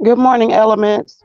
Good morning, elements.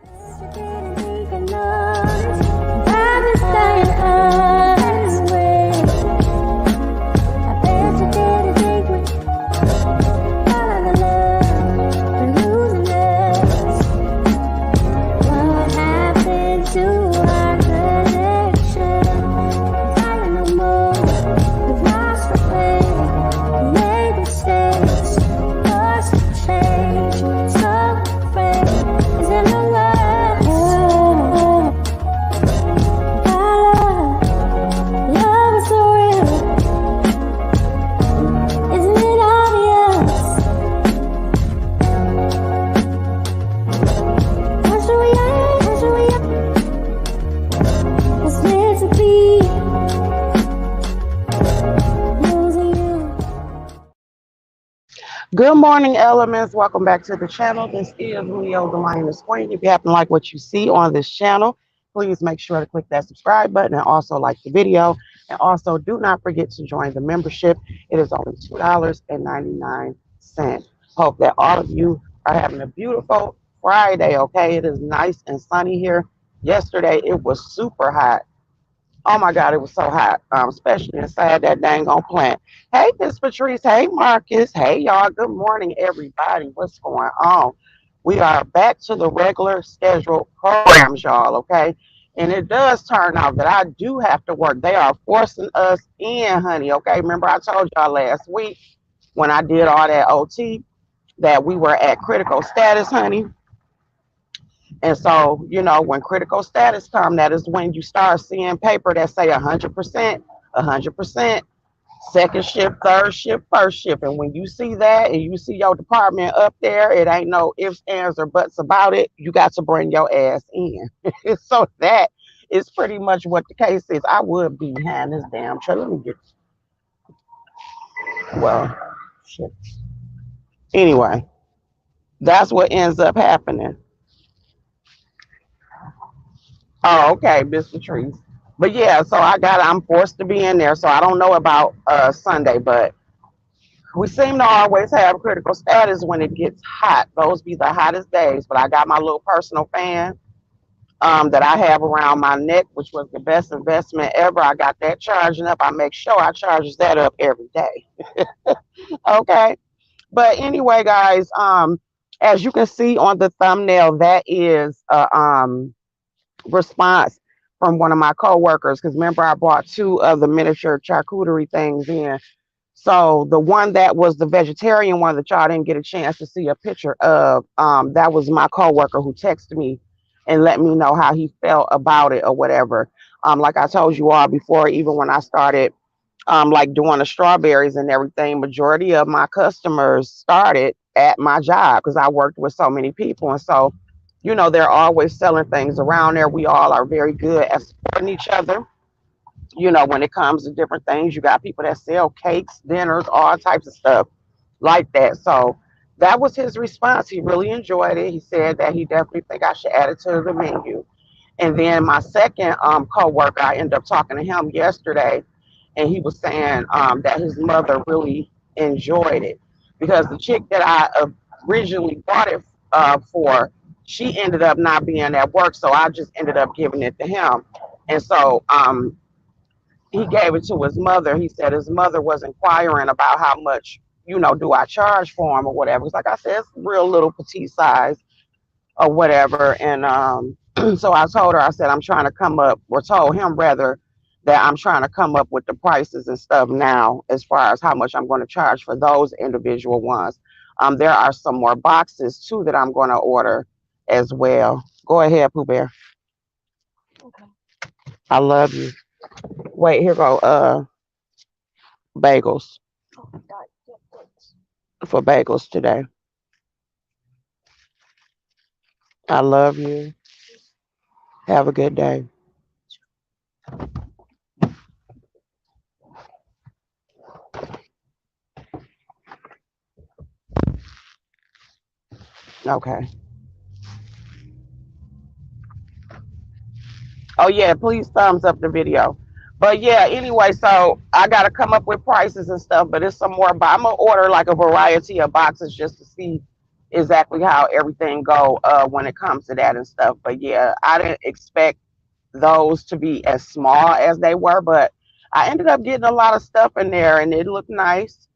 Good morning, elements. Welcome back to the channel. This is Leo, the Lioness Queen. If you happen to like what you see on this channel, please make sure to click that subscribe button and also like the video. And also, do not forget to join the membership. It is only $2.99. Hope that all of you are having a beautiful Friday, okay? It is nice and sunny here. Yesterday, it was super hot. Oh my God, it was so hot, especially inside that dang on plant. Hey, Miss Patrice. Hey, Marcus. Hey, y'all. Good morning, everybody. What's going on? We are back to the regular scheduled programs, y'all, okay? And it does turn out that I do have to work. They are forcing us in, honey, okay? Remember, I told y'all last week when I did all that OT that we were at critical status, honey. And so, when critical status come, that is when you start seeing paper that say 100%, 100%, second shift, third shift, first shift. And when you see that and you see your department up there, it ain't no ifs, ands, or buts about it. You got to bring your ass in. So that is pretty much what the case is. I would be behind this damn truck. Let me get, well, shit. Anyway, that's what ends up happening. Oh, okay, Mr. Trees. But yeah, so I'm forced to be in there. So I don't know about Sunday, but we seem to always have critical status when it gets hot. Those be the hottest days. But I got my little personal fan that I have around my neck, which was the best investment ever. I got that charging up. I make sure I charge that up every day. Okay. But anyway, guys, as you can see on the thumbnail, that is response from one of my coworkers. Because remember, I bought two of the miniature charcuterie things in. So the one that was the vegetarian one that y'all didn't get a chance to see a picture of, that was my coworker who texted me and let me know how he felt about it or whatever. Like I told you all before, even when I started like doing the strawberries and everything, majority of my customers started at my job because I worked with so many people. And so, they're always selling things around there. We all are very good at supporting each other. When it comes to different things, you got people that sell cakes, dinners, all types of stuff like that. So that was his response. He really enjoyed it. He said that he definitely think I should add it to the menu. And then my second coworker, I ended up talking to him yesterday, and he was saying that his mother really enjoyed it because the chick that I originally bought it for, she ended up not being at work, so I just ended up giving it to him. And so he gave it to his mother. He said his mother was inquiring about how much, do I charge for him or whatever. It's like I said, it's real little petite size or whatever. And so I told her, I said, I'm trying to come up, or told him rather, that I'm trying to come up with the prices and stuff now as far as how much I'm going to charge for those individual ones. There are some more boxes too that I'm going to order as well. Go ahead, Pooh Bear. Okay. I love you. Wait, here go bagels Oh, God. Yeah, thanks. for bagels today. I love you. Have a good day. Okay. Oh yeah, please thumbs up the video. But yeah, anyway, so I gotta come up with prices and stuff. But it's some more. But I'm gonna order like a variety of boxes just to see, exactly how everything go when it comes to that and stuff. But yeah, I didn't expect those to be as small as they were, but I ended up getting a lot of stuff in there and it looked nice.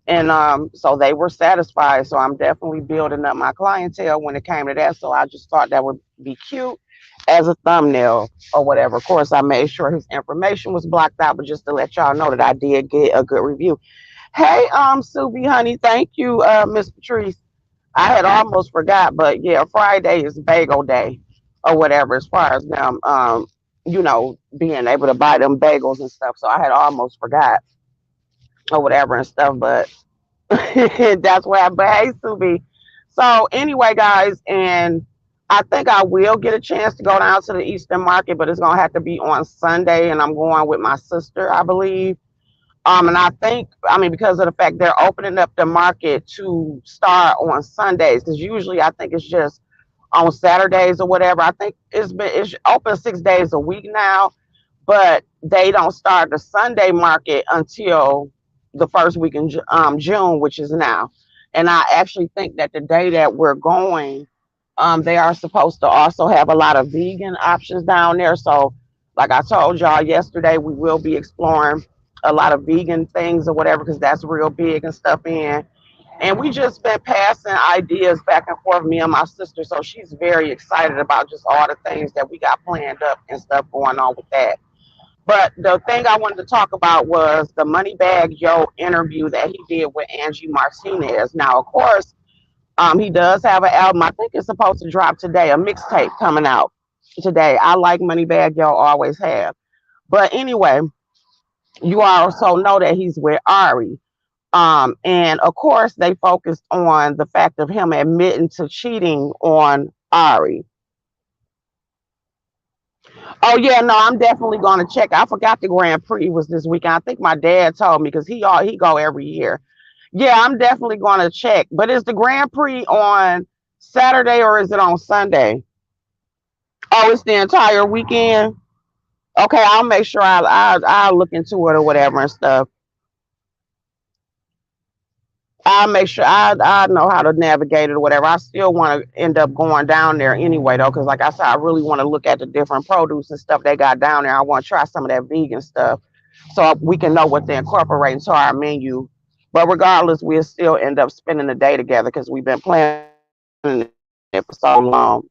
And so they were satisfied. So I'm definitely building up my clientele when it came to that. So I just thought that would be cute as a thumbnail or whatever. Of course, I made sure his information was blocked out, but just to let y'all know that I did get a good review. Hey, Subi, honey, thank you, Miss Patrice. I had almost forgot, but yeah, Friday is bagel day or whatever. As far as them, being able to buy them bagels and stuff. So I had almost forgot or whatever and stuff, but that's where I. But hey, Subi. So anyway, guys, and I think I will get a chance to go down to the Eastern Market, but it's gonna have to be on Sunday, and I'm going with my sister, I believe. And I think, I mean, because of the fact they're opening up the market to start on Sundays, because usually I think it's just on Saturdays or whatever. I think it's open 6 days a week now, but they don't start the Sunday market until the first week in June, which is now. And I actually think that the day that we're going, they are supposed to also have a lot of vegan options down there. So, like I told y'all yesterday, we will be exploring a lot of vegan things or whatever because that's real big and stuff in. And we just been passing ideas back and forth, me and my sister. So she's very excited about just all the things that we got planned up and stuff going on with that. But the thing I wanted to talk about was the Moneybagg Yo interview that he did with Angie Martinez. Now, of course, he does have an album. I think it's supposed to drop today, a mixtape coming out today. I like Moneybagg Yo, always have. But anyway, you also know that he's with Ari. And of course, they focused on the fact of him admitting to cheating on Ari. Oh yeah, no, I'm definitely going to check. I forgot the Grand Prix was this weekend. I think my dad told me because he go every year. Yeah, I'm definitely going to check. But is the Grand Prix on Saturday or is it on Sunday? Oh, it's the entire weekend. Okay, I'll make sure I'll look into it or whatever and stuff. I'll make sure I know how to navigate it or whatever. I still want to end up going down there anyway though, because like I said, I really want to look at the different produce and stuff they got down there. I want to try some of that vegan stuff so we can know what to incorporate into our menu. But regardless, we'll still end up spending the day together because we've been planning it for so long.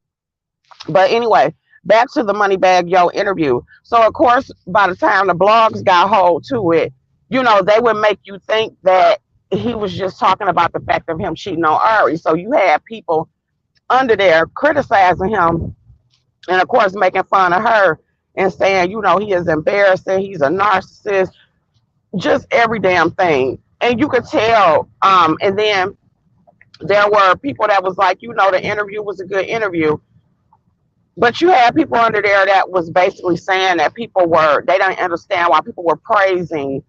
But anyway, back to the Moneybagg Yo interview. So of course, by the time the blogs got hold to it, they would make you think that he was just talking about the fact of him cheating on Ari. So you had people under there criticizing him and of course making fun of her and saying, he is embarrassing, he's a narcissist, just every damn thing. And you could tell, and then there were people that was like, the interview was a good interview. But you had people under there that was basically saying that they don't understand why people were praising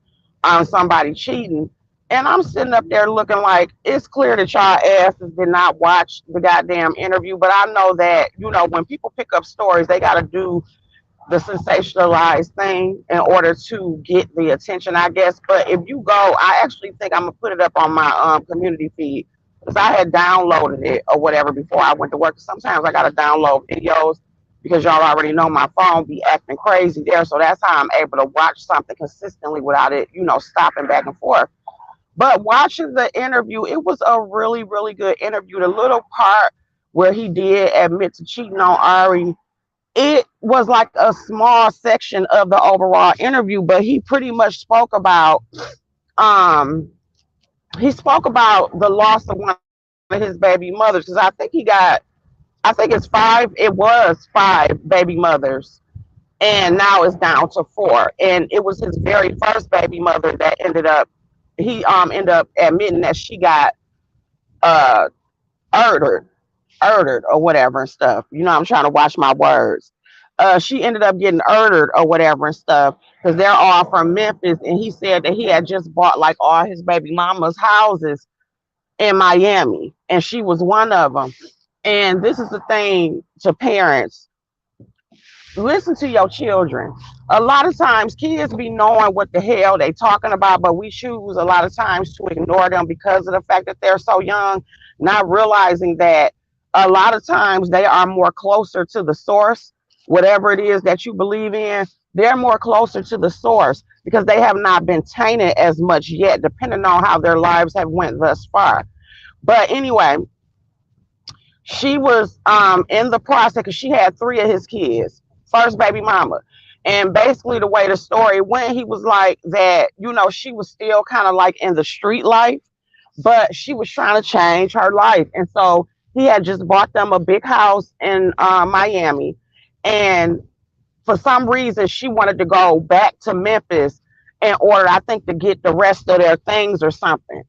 somebody cheating. And I'm sitting up there looking like it's clear that y'all asses did not watch the goddamn interview. But I know that, when people pick up stories, they got to do the sensationalized thing in order to get the attention, I guess. But if you go, I actually think I'm gonna put it up on my community feed because I had downloaded it or whatever before I went to work. Sometimes I gotta download videos because y'all already know my phone be acting crazy there, so that's how I'm able to watch something consistently without it, stopping back and forth. But watching the interview, it was a really, really good interview. The little part where he did admit to cheating on Ari, it was like a small section of the overall interview, but he pretty much um the loss of one of his baby mothers because I think it was five baby mothers, and now it's down to four. And it was his very first baby mother that he ended up admitting that she got uh murdered or whatever and stuff. I'm trying to watch my words. She ended up getting murdered or whatever and stuff because they're all from Memphis. And he said that he had just bought like all his baby mama's houses in Miami, and she was one of them. And this is the thing to parents: listen to your children. A lot of times, kids be knowing what the hell they talking about, but we choose a lot of times to ignore them because of the fact that they're so young. not realizing that a lot of times they are more closer to the source, whatever it is that you believe in. They're more closer to the source because they have not been tainted as much yet, depending on how their lives have went thus far. But anyway, she was in the process because she had three of his kids, first baby mama. And basically the way the story went, he was like that, she was still kind of like in the street life, but she was trying to change her life. And so he had just bought them a big house in Miami. And for some reason, she wanted to go back to Memphis in order, I think, to get the rest of their things or something.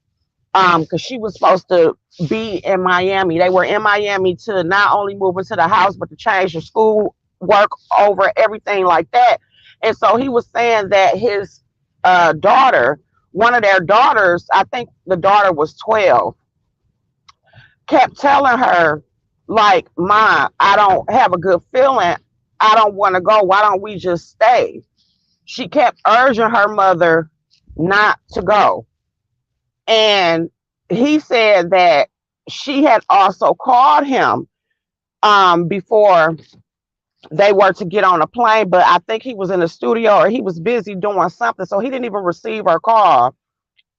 Because she was supposed to be in Miami. They were in Miami to not only move into the house, but to change the school work over, everything like that. And so he was saying that his daughter, one of their daughters, I think the daughter was 12, kept telling her, like, "Ma, I don't have a good feeling. I don't want to go. Why don't we just stay?" She kept urging her mother not to go. And he said that she had also called him before they were to get on a plane, but I think he was in the studio or he was busy doing something, so he didn't even receive her call.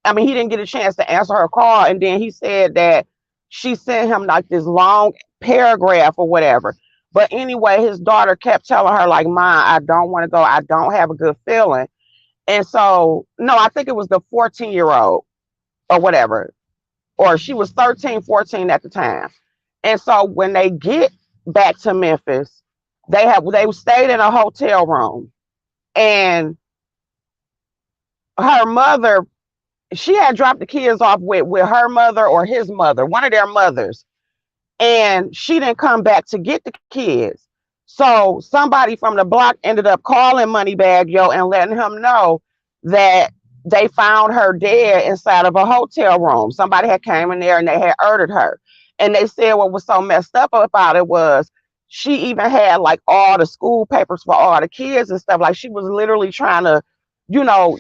I mean, he didn't get a chance to answer her call. And then he said that she sent him like this long paragraph or whatever. But anyway, his daughter kept telling her, like, "Ma, I don't want to go. I don't have a good feeling." And so, no, I think it was the 14-year-old or whatever, or she was 13, 14 at the time. And so when they get back to Memphis, they stayed in a hotel room, and her mother, she had dropped the kids off with her mother or his mother, one of their mothers, and she didn't come back to get the kids. So somebody from the block ended up calling Moneybagg Yo and letting him know that they found her dead inside of a hotel room. Somebody had came in there and they had murdered her. And they said what was so messed up about it was she even had like all the school papers for all the kids and stuff. Like she was literally trying to,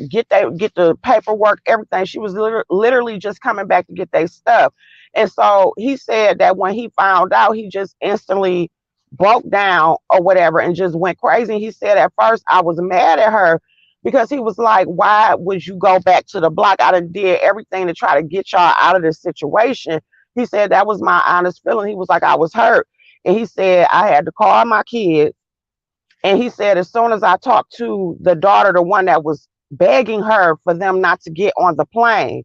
get the paperwork, everything. She was literally just coming back to get their stuff. And so he said that when he found out, he just instantly broke down or whatever and just went crazy. He said, "At first, I was mad at her because he was like, why would you go back to the block? I done did everything to try to get y'all out of this situation." He said, "That was my honest feeling." He was like, "I was hurt." And he said, "I had to call my kids." And he said, as soon as I talked to the daughter, the one that was begging her for them not to get on the plane,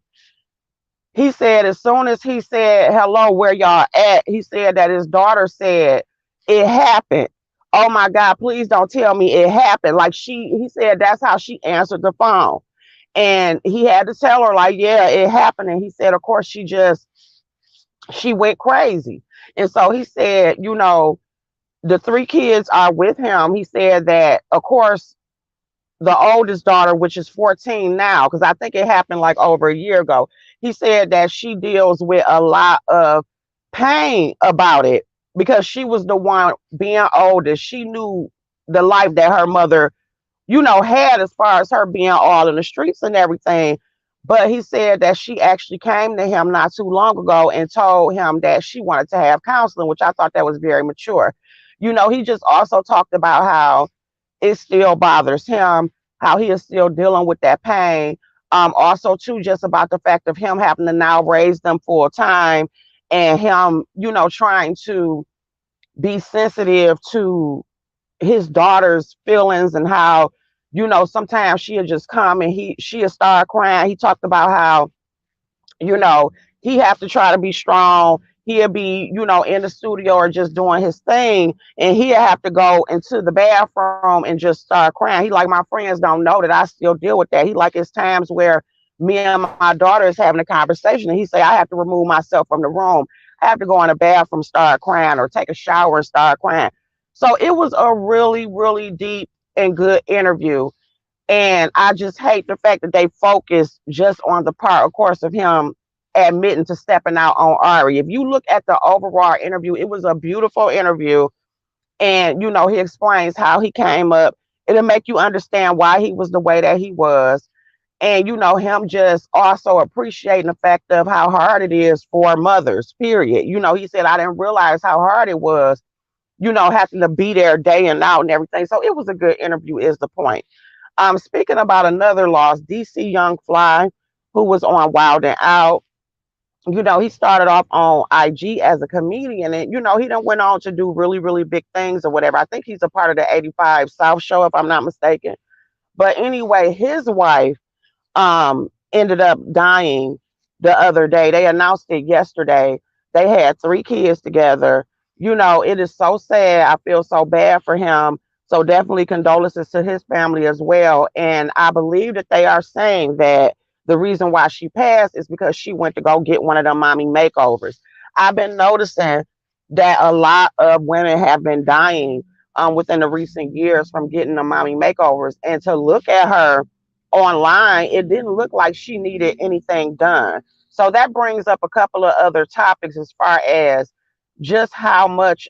he said, as soon as he said, "Hello, where y'all at?" He said that his daughter said, "It happened. Oh my God, please don't tell me it happened." Like he said that's how she answered the phone. And he had to tell her, like, "Yeah, it happened." And he said, of course, she went crazy. And so he said, the three kids are with him. He said that, of course, the oldest daughter, which is 14 now, because I think it happened like over a year ago, he said that she deals with a lot of pain about it because she was the one being oldest. She knew the life that her mother, had as far as her being all in the streets and everything. But he said that she actually came to him not too long ago and told him that she wanted to have counseling, which I thought that was very mature. He just also talked about how it still bothers him, how he is still dealing with that pain. Also, too, just about the fact of him having to now raise them full time and him, trying to be sensitive to his daughter's feelings and how, sometimes she'll just come and she'll start crying. He talked about how, you know, he have to try to be strong. He'll be, in the studio or just doing his thing, and he'll have to go into the bathroom and just start crying. He like, my friends don't know that I still deal with that. He like, it's times where me and my daughter is having a conversation, and he say, I have to remove myself from the room. I have to go in the bathroom, start crying, or take a shower and start crying. So it was a really, really deep and good interview. And I just hate the fact that they focus just on the part, of course, of him admitting to stepping out on Ari. If you look at the overall interview, it was a beautiful interview. And, he explains how he came up. It'll make you understand why he was the way that he was. And him just also appreciating the fact of how hard it is for mothers, period. He said, I didn't realize how hard it was, having to be there day and out and everything. So it was a good interview, is the point. Speaking about another loss, DC Young Fly, who was on Wild and Out. He started off on IG as a comedian, and he done went on to do really, really big things or whatever. I think he's a part of the 85 South show, if I'm not mistaken. But anyway, his wife ended up dying the other day. They announced it yesterday. They had 3 kids together. It is so sad. I feel so bad for him. So definitely condolences to his family as well. And I believe that they are saying that the reason why she passed is because she went to go get one of them mommy makeovers. I've been noticing that a lot of women have been dying within the recent years from getting the mommy makeovers. And to look at her online, it didn't look like she needed anything done. So that brings up a couple of other topics as far as just how much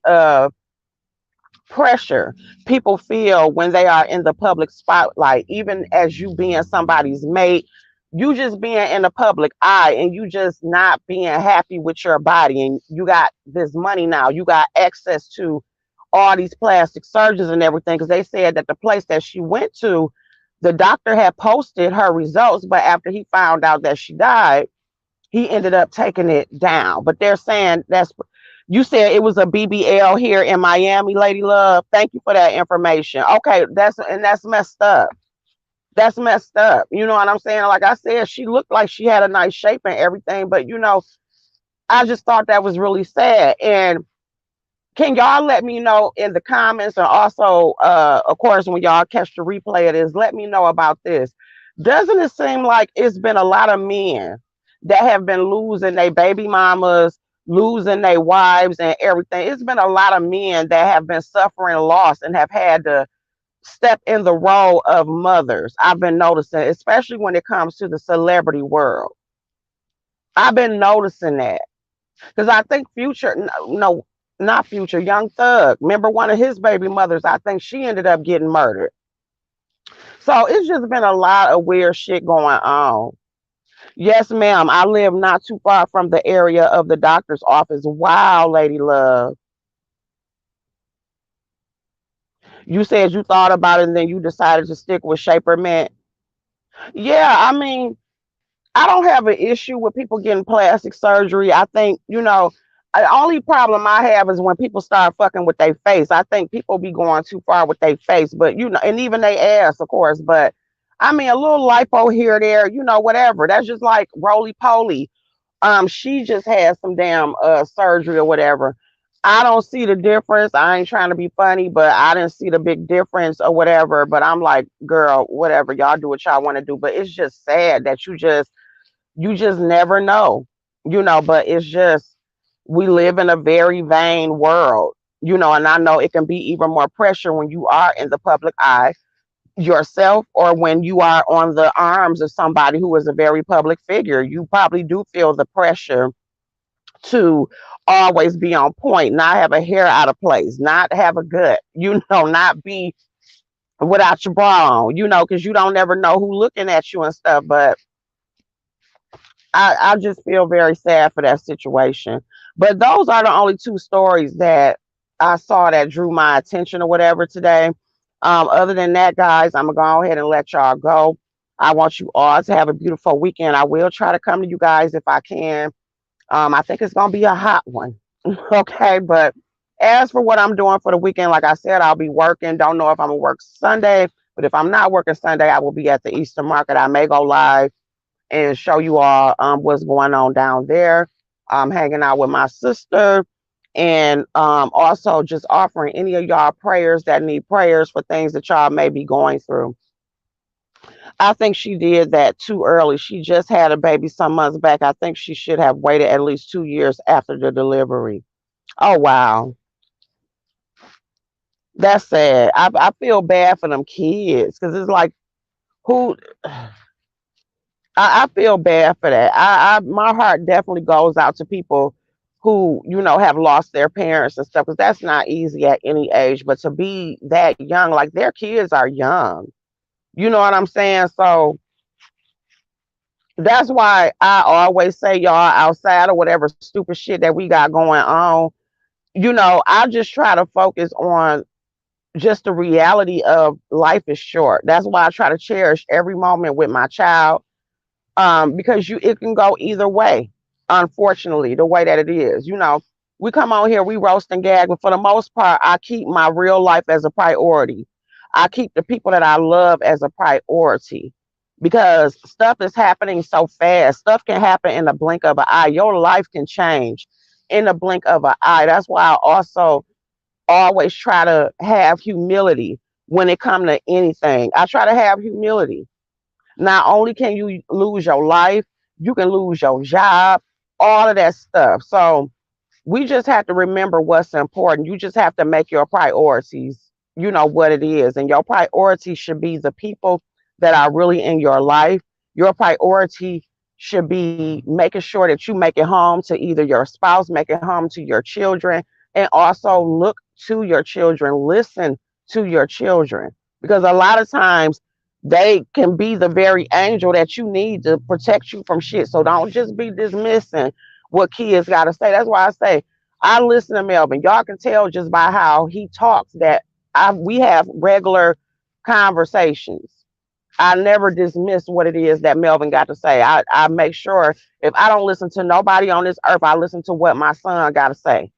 pressure people feel when they are in the public spotlight, even as you being somebody's mate, you just being in the public eye and you just not being happy with your body. And you got this money now, you got access to all these plastic surgeons and everything, because they said that the place that she went to, the doctor had posted her results, but after he found out that she died, he ended up taking it down. But they're saying that's, you said it was a BBL here in Miami, Lady Love. Thank you for that information. Okay, that's messed up. That's messed up. You know what I'm saying? Like I said, she looked like she had a nice shape and everything, but I just thought that was really sad. And can y'all let me know in the comments, and also, of course, when y'all catch the replay of this, let me know about this. Doesn't it seem like it's been a lot of men that have been losing their baby mamas, losing their wives, and everything? It's been a lot of men that have been suffering loss and have had to step in the role of mothers. I've been noticing, especially when it comes to the celebrity world. I've been noticing that. Because I think Future, no, not Future, Young Thug. Remember one of his baby mothers? I think she ended up getting murdered. So it's just been a lot of weird shit going on. Yes, ma'am. I live not too far from the area of the doctor's office. Wow, Lady Love. You said you thought about it and then you decided to stick with Shaper Mint. Yeah, I mean, I don't have an issue with people getting plastic surgery. I think, the only problem I have is when people start fucking with their face. I think people be going too far with their face, but and even their ass, of course. But I mean, a little lipo here, there, whatever. That's just like roly poly. She just had some damn surgery or whatever. I don't see the difference. I ain't trying to be funny, but I didn't see the big difference or whatever. But I'm like, girl, whatever. Y'all do what y'all want to do. But it's just sad that you just never know, but it's just, we live in a very vain world, and I know it can be even more pressure when you are in the public eye yourself, or when you are on the arms of somebody who is a very public figure. You probably do feel the pressure to always be on point, not have a hair out of place, not have a gut, not be without your bra on, because you don't never know who looking at you and stuff. But I just feel very sad for that situation. But those are the only 2 stories that I saw that drew my attention or whatever today. Other than that, guys, I'm going to go ahead and let y'all go. I want you all to have a beautiful weekend. I will try to come to you guys if I can. I think it's going to be a hot one. Okay. But as for what I'm doing for the weekend, like I said, I'll be working. Don't know if I'm going to work Sunday, but if I'm not working Sunday, I will be at the Easter market. I may go live and show you all what's going on down there. Hanging out with my sister, and also just offering any of y'all prayers that need prayers for things that y'all may be going through. I think she did that too early. She just had a baby some months back. I think she should have waited at least 2 years after the delivery. Oh, wow. That's sad. I feel bad for them kids, because it's like, who I feel bad for that. My heart definitely goes out to people who, have lost their parents and stuff, because that's not easy at any age. But to be that young, like their kids are young, you know what I'm saying? So That's why I always say, y'all, outside of whatever stupid shit that we got going on, I just try to focus on just the reality of life is short. That's why I try to cherish every moment with my child, because it can go either way. Unfortunately, the way that it is, we come on here, we roast and gag, but for the most part, I keep my real life as a priority. I keep the people that I love as a priority because stuff is happening so fast. Stuff can happen in the blink of an eye. Your life can change in the blink of an eye. That's why I also always try to have humility when it comes to anything. I try to have humility. Not only can you lose your life, you can lose your job, all of that stuff. So we just have to remember what's important. You just have to make your priorities, what it is. And your priority should be the people that are really in your life. Your priority should be making sure that you make it home to either your spouse, make it home to your children, and also look to your children, listen to your children. Because a lot of times they can be the very angel that you need to protect you from shit. So don't just be dismissing what kids got to say. That's why I say I listen to Melvin. Y'all can tell just by how he talks that we have regular conversations. I never dismiss what it is that Melvin got to say. I make sure if I don't listen to nobody on this earth, I listen to what my son got to say,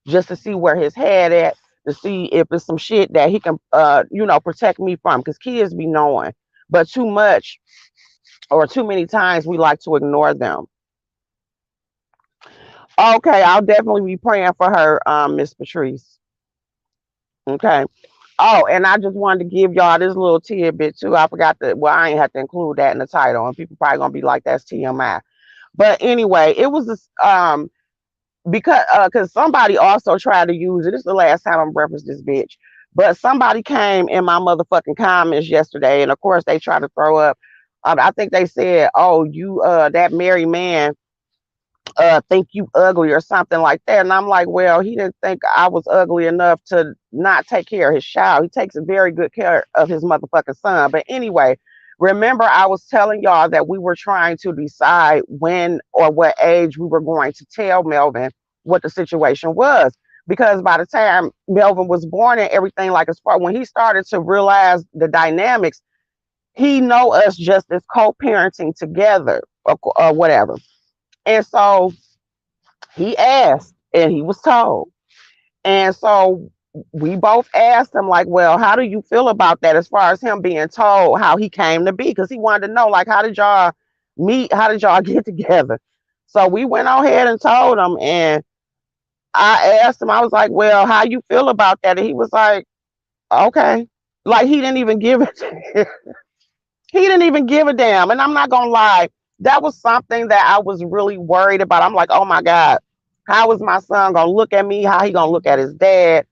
just to see where his head at, to see if it's some shit that he can, protect me from. Because kids be knowing, but too much or too many times we like to ignore them. Okay, I'll definitely be praying for her, Miss Patrice. Okay. Oh, and I just wanted to give y'all this little tidbit too. I forgot that. Well, I ain't have to include that in the title, and people probably gonna be like, "That's TMI." But anyway, it was this because somebody also tried to use it. This is the last time I'm referencing this bitch. But somebody came in my motherfucking comments yesterday, and of course they tried to throw up. I think they said, "Oh, you that married man think you ugly or something like that." And I'm like, well, he didn't think I was ugly enough to not take care of his child. He takes a very good care of his motherfucking son. But anyway, remember I was telling y'all that we were trying to decide when or what age we were going to tell Melvin what the situation was. Because by the time Melvin was born and everything, like as far when he started to realize the dynamics, he know us just as co-parenting together or whatever. And so he asked and he was told. And so we both asked him, like, well, how do you feel about that as far as him being told how he came to be? Because he wanted to know, like, how did y'all meet? How did y'all get together? So we went on ahead and told him. And I asked him, I was like, well, how you feel about that? And he was like, okay. Like, he didn't even give it. He didn't even give a damn. And I'm not gonna lie, that was something that I was really worried about. I'm like, oh my God, how is my son gonna look at me? How he gonna look at his dad?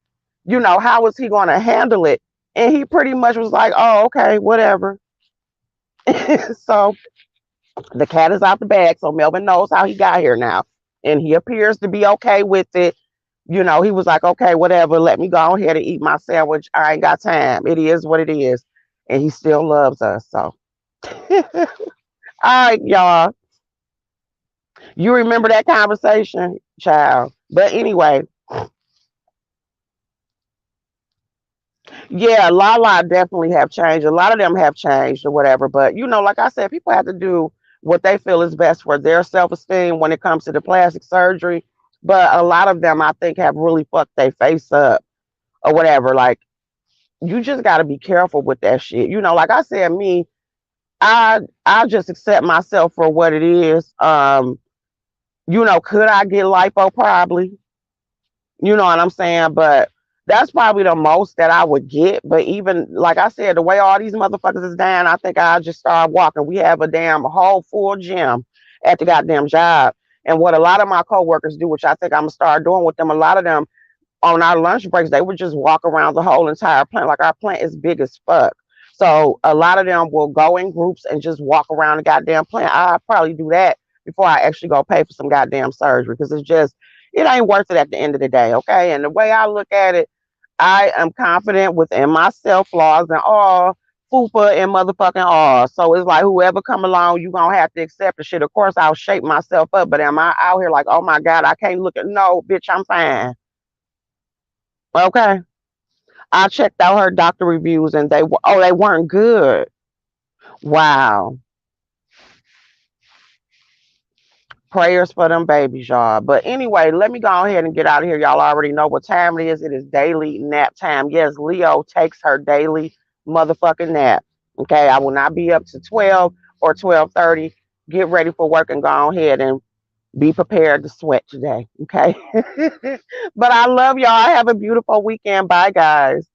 How is he gonna handle it? And he pretty much was like, oh, okay, whatever. So the cat is out the bag. So Melvin knows how he got here now. And he appears to be okay with it. He was like, okay, whatever, let me go ahead and eat my sandwich. I ain't got time. It is what it is. And he still loves us. So all right, y'all. You remember that conversation, child. But anyway, yeah, Lala definitely have changed. A lot of them have changed or whatever. But like I said, people have to do what they feel is best for their self-esteem when it comes to the plastic surgery. But a lot of them, I think, have really fucked their face up or whatever. Like, you just got to be careful with that shit. Like I said, me, I just accept myself for what it is. Could I get lipo? Probably. You know what I'm saying? But that's probably the most that I would get. But even like I said, the way all these motherfuckers is down, I think I'll just start walking. We have a damn whole full gym at the goddamn job. And what a lot of my coworkers do, which I think I'm gonna start doing with them, a lot of them on our lunch breaks, they would just walk around the whole entire plant. Like, our plant is big as fuck. So a lot of them will go in groups and just walk around the goddamn plant. I'll probably do that before I actually go pay for some goddamn surgery, because it ain't worth it at the end of the day. Okay. And the way I look at it, I am confident within myself, flaws and all. fupa and motherfucking all. So it's like whoever come along, you gonna have to accept the shit. Of course, I'll shape myself up, but am I out here like, oh my god, I can't look at no bitch, I'm fine. Okay. I checked out her doctor reviews and they weren't good. Wow. Prayers for them babies, y'all. But anyway, let me go ahead and get out of here. Y'all already know what time it is. It is daily nap time. Yes, Leo takes her daily motherfucking nap. Okay, I will not be up to 12 or 12:30. Get ready for work and go ahead and be prepared to sweat today. Okay. But I love y'all. Have a beautiful weekend. Bye, guys.